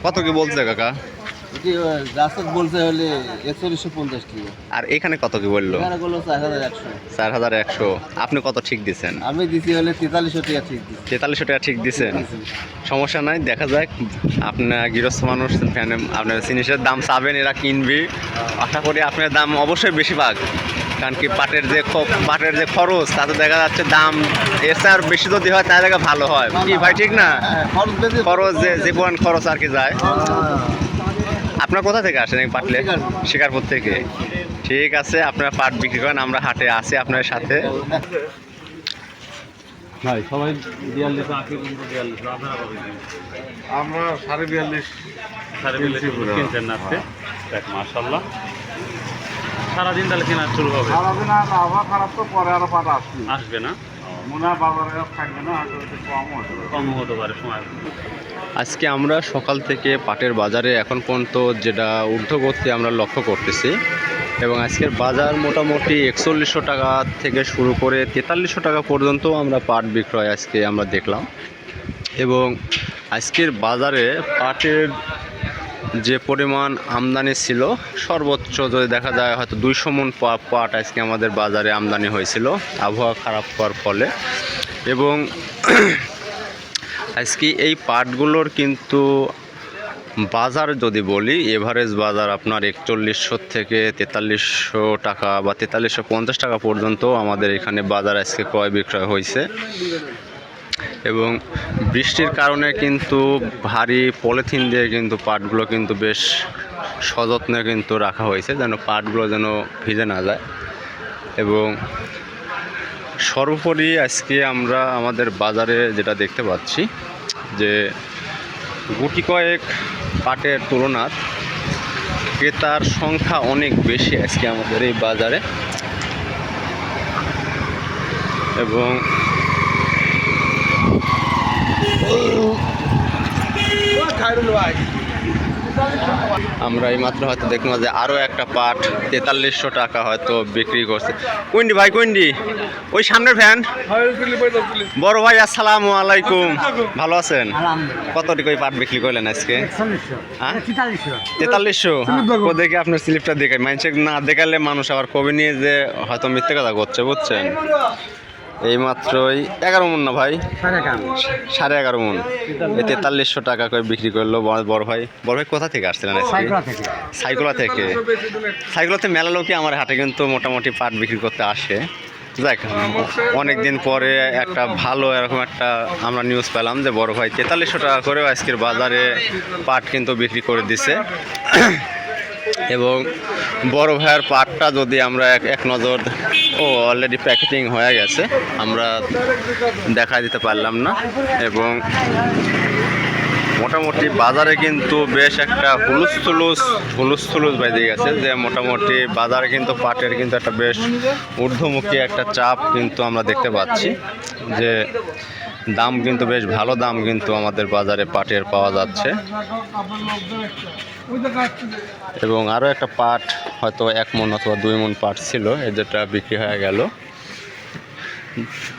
কত কি বলছে কাকা? রাস্তা বলছে হলে 4150 টাকা। আর এখানে কত কি বললো? 4100। আপনি কত ঠিক দিচ্ছেন? আমি দিছি হলে 4300 টাকা ঠিক দিছি। 4300 টাকা ঠিক দিচ্ছেন? সমস্যা নাই, দেখা যাক। আপনার গৃহস্থ মানুষ, ফ্যানে আপনার জিনিসের দাম চাবেন, এরা কিনবে। আশা করি আপনার দাম অবশ্যই বেশি পাক, কারণ কি পাটের যে খরচ, তাতে দেখা যাচ্ছে দাম এর চেয়ে আর বেশি যদি হয় তাহলে ভালো হয় কি ভাই, ঠিক না? খরচ যে পরিমাণ খরচ আর কি যায়। আপনার কোথা থেকে আসেন এই পাটলে? শিকারপুর থেকে। ঠিক আছে, আপনারা পাট বিক্রি করেন, আমরা হাটে আসি আপনার সাথে। ভাই সবাই 42 আখি কিন্তু 42 আমরা 42.5 কিনছেন না আজকে? দেখ মাশাআল্লাহ, সারাদিন তাহলে কেনা শুরু হবে? সারাদিন আর আবহাওয়া খারাপ তো, পরে আরো পাট আসবে না, মনে হয় বাজারে থাকবে না, কম হতে পারে সময়। আজকে আমরা সকাল থেকে পাটের বাজারে এখন পর্যন্ত যেটা ঊর্ধ্বগতি আমরা লক্ষ্য করতেছি, এবং আজকের বাজার মোটামুটি 4100 টাকা থেকে শুরু করে 4300 টাকা পর্যন্ত আমরা পাট বিক্রয় আজকে আমরা দেখলাম। এবং আজকের বাজারে পাটের যে পরিমাণ আমদানি ছিল, সর্বোচ্চ যদি দেখা যায় হয়তো 200 মণ পাট আজকে আমাদের বাজারে আমদানি হয়েছিল আবহাওয়া খারাপ হওয়ার ফলে। এবং আজকে এই পাটগুলোর কিন্তু বাজার যদি বলি, এভারেজ বাজার আপনার 4100 থেকে 4300 টাকা বা 4350 টাকা পর্যন্ত আমাদের এখানে বাজার আজকে ক্রয় বিক্রয় হয়েছে। এবং বৃষ্টির কারণে কিন্তু ভারী পলিথিন দিয়ে কিন্তু পাটগুলো কিন্তু বেশ সযত্নে কিন্তু রাখা হয়েছে, যেন পাটগুলো যেন ভিজে না যায়। এবং সর্বোপরি আজকে আমরা আমাদের বাজারে যেটা দেখতে পাচ্ছি যে গুটি কয়েক পাটের তুলনায় ক্রেতার সংখ্যা অনেক বেশি আজকে আমাদের এই বাজারে। এবং আমরা এই মাত্র হয়তো দেখলাম যে আরও একটা পাট 4300 টাকা হয়তো বিক্রি করছে। কুইন্ডি ভাই, কুইন্ডি ওই সামনের ফ্যান। বড় ভাই আসসালামু আলাইকুম, ভালো আছেন? কতটি কই পাট বিক্রি করলেন আজকে? 4300। ও দেখে আপনার স্লিপটা দেখে মানুষ না দেখালে মানুষ আবার কবি নিয়ে যে হয়তো মিথ্যে কথা করছে, বুঝছেন? এই মাত্রই 11 মণ না ভাই? 11.5 মণ। এই 4300 টাকা করে বিক্রি করলো বড় ভাই। বড় ভাই কোথা থেকে আসছিলেন আজকে? সাইকোলা থেকে। সাইকোলাতে মেলা লোকই আমার হাটে কিন্তু মোটামুটি পাট বিক্রি করতে আসে। দেখ, অনেকদিন পরে একটা ভালো এরকম একটা আমরা নিউজ পেলাম যে বড় ভাই 4300 টাকা করেও আজকের বাজারে পাট কিন্তু বিক্রি করে দিছে। এবং বড় ভাইয়ের পাটটা যদি আমরা এক নজর, অলরেডি প্যাকেটিং হয়ে গেছে, আমরা দেখা দিতে পারলাম না। এবং মোটামুটি বাজারে কিন্তু বেশ একটা হুলুস্থুলুস বেজে গেছে, যে মোটামুটি বাজারে কিন্তু পাটের কিন্তু একটা বেশ ঊর্ধ্বমুখী একটা চাপ কিন্তু আমরা দেখতে পাচ্ছি, যে দাম কিন্তু বেশ ভালো দাম কিন্তু আমাদের বাজারে পাটের পাওয়া যাচ্ছে। এবং আরও একটা পাট হয়তো 1 মণ অথবা 2 মণ পাট ছিল, যেটা বিক্রি হয়ে গেল।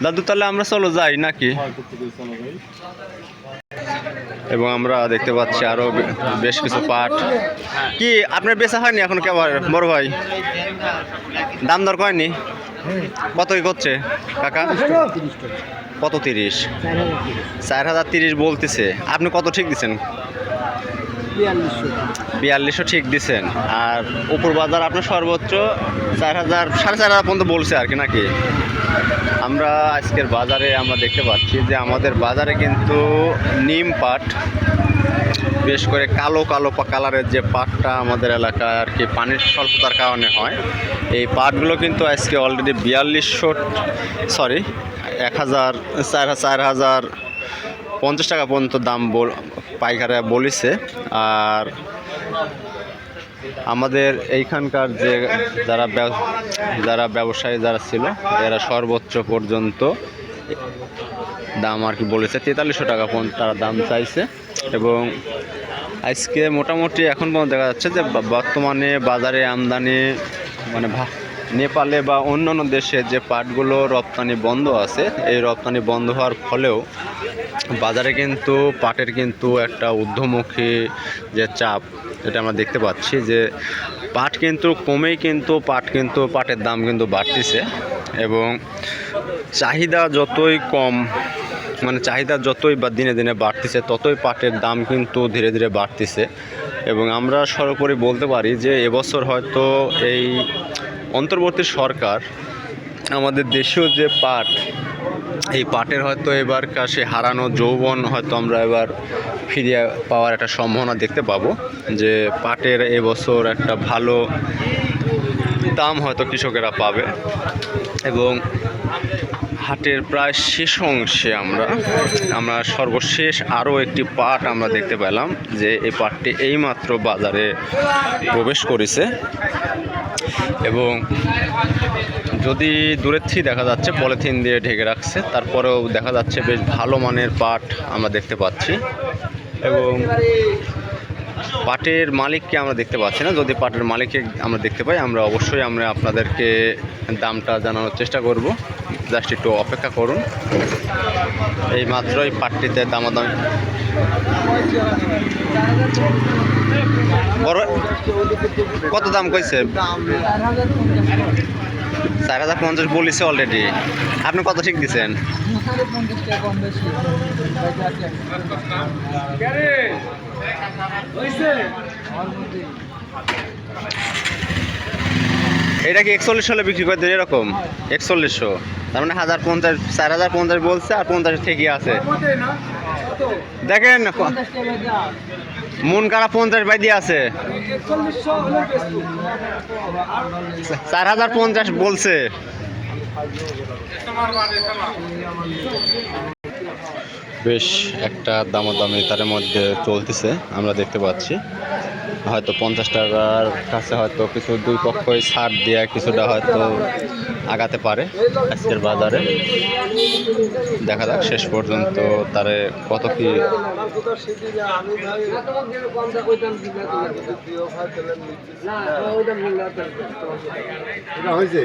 দাদু তাহলে আমরা চলো যাই নাকি? এবং আমরা দেখতে পাচ্ছি আরও বেশ কিছু পাট। কি আপনার বেচা হয়নি এখন কেবল বড় ভাই? দাম দর কয়নি? কত কি করছে কাকা? কত? 30? 4030 বলতেছে। আপনি কত ঠিক দিচ্ছেন? 4200 ঠিক দিচ্ছেন। আর উপর বাজার আপনার সর্বোচ্চ 4000, 4500 পর্যন্ত বলছে আর কি, নাকি? আমরা আজকের বাজারে আমরা দেখতে পাচ্ছি যে আমাদের বাজারে কিন্তু নিম পাট, বেশ করে কালো কালারের যে পাটটা আমাদের এলাকায় আর কি পানির স্বল্পতার কারণে হয়, এই পাটগুলো কিন্তু আজকে অলরেডি 4050 টাকা পর্যন্ত দাম পাইকারে বলেছে। আর আমাদের এইখানকার যে যারা ব্যবসায়ী যারা ছিল, এরা সর্বোচ্চ পর্যন্ত দাম আর কি বলেছে 4300 টাকা পর্যন্ত তারা দাম চাইছে। এবং আজকে মোটামুটি এখন পর্যন্ত দেখা যাচ্ছে যে বর্তমানে বাজারে আমদানি মানে নেপালে বা অন্যান্য দেশে যে পাটগুলো রপ্তানি বন্ধ আছে, এই রপ্তানি বন্ধ হওয়ার ফলেও বাজারে কিন্তু পাটের কিন্তু একটা ঊর্ধ্বমুখী যে চাপ, এটা আমরা দেখতে পাচ্ছি যে পাট কিন্তু কমেই কিন্তু পাটের দাম কিন্তু বাড়তিছে। এবং চাহিদা যতই কম, মানে চাহিদা যতই বা দিনে দিনে বাড়তিছে, ততই পাটের দাম কিন্তু ধীরে ধীরে বাড়তিছে। এবং আমরা সর্বোপরি বলতে পারি যে এবছর হয়তো এই অন্তর্বর্তী সরকার আমাদের দেশীয় যে পাট, এই পাটের হয়তো এবার সে হারানো যৌবন হয়তো আমরা এবার ফিরিয়ে পাওয়ার একটা সম্ভাবনা দেখতে পাবো, যে পাটের এবছর একটা ভালো দাম হয়তো কৃষকেরা পাবে। এবং হাটের প্রায় শেষ অংশে আমরা সর্বশেষ আরও একটি পাট আমরা দেখতে পেলাম, যে এই পাটটি এইমাত্র বাজারে প্রবেশ করেছে। এবং যদি দূরের থেকে দেখা যাচ্ছে পলিথিন দিয়ে ঢেকে রাখছে, তারপরেও দেখা যাচ্ছে বেশ ভালো মানের পাট আমরা দেখতে পাচ্ছি। এবং পাটের মালিককে আমরা দেখতে পাচ্ছি না, যদি পাটের মালিককে আমরা দেখতে পাই আমরা অবশ্যই আপনাদেরকে দামটা জানানোর চেষ্টা করব। জাস্ট একটু অপেক্ষা করুন। এই মাত্রই পাটটিতে দামাদামি বড় কত দাম কইছে? 4050 বলেছে অলরেডি। আপনি কত ঠিক দিচ্ছেন? এটা কি 41 হলে বিক্রি করে দেন এরকম? 4100, তার মানে 1050, 4050 বলছে আর 50 ঠিকই আছে। দেখেন মন কারা 50 বাই দিয়ে আছে, 4050 বলছে। বেশ একটা দামাদামি তার মধ্যে চলতেছে আমরা দেখতে পাচ্ছি। হয়তো 50 টাকার কাছে হয়তো কিছু দুই পক্ষই ছাড় দেওয়া কিছুটা হয়তো আগাতে পারে আজকের বাজারে। দেখা যাক শেষ পর্যন্ত তারে কত কি হয়েছে।